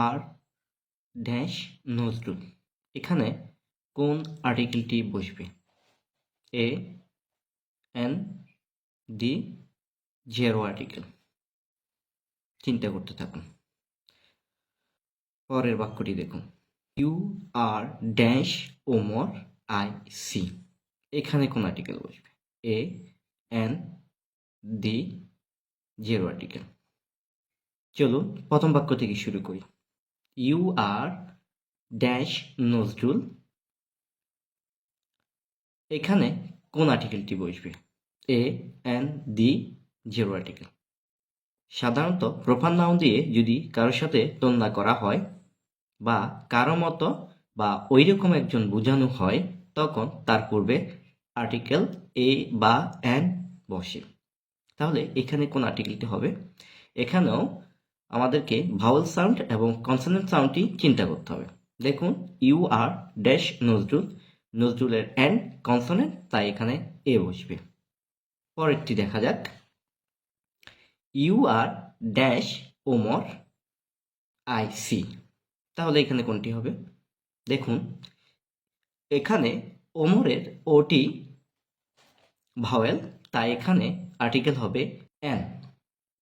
আর dash Nazrul, এখানে কোন আর্টিকেলটি বসবে? A an the zero article. চিন্তা করতে থাকুন। পরের বাক্যটি দেখুন, you are dash Omar I see, এখানে কোন আর্টিকেল বসবে? A an the zero article. চলুন প্রথম বাক্য থেকে শুরু করি। ইউ আর ড্যাশ নজরুল, এখানে কোন আর্টিকেলটি বসবে? A an the zero article. সাধারণত প্রোফান নাউন দিয়ে যদি কারোর সাথে তুলনা করা হয় বা কারো মতো বা ওইরকম একজন বোঝানো হয়, তখন তার পূর্বে আর্টিকেল এ বা এন বসে। তাহলে এখানে কোন আর্টিকেলটি হবে? এখানেও আমাদেরকে ভাওয়েল সাউন্ড এবং কনসোনেন্ট সাউন্ডটি চিন্তা করতে হবে। দেখুন, ইউ আর ড্যাশ নজরুল, নজরুলের এন কনসোনেন্ট, তাই এখানে এ বসবে। পরেরটি দেখা যাক, you are dash Omar I see, তাহলে এখানে কোনটি হবে? দেখুন, এখানে ওমরের ওটি ভাওয়েল, তাই এখানে আর্টিকেল হবে এন।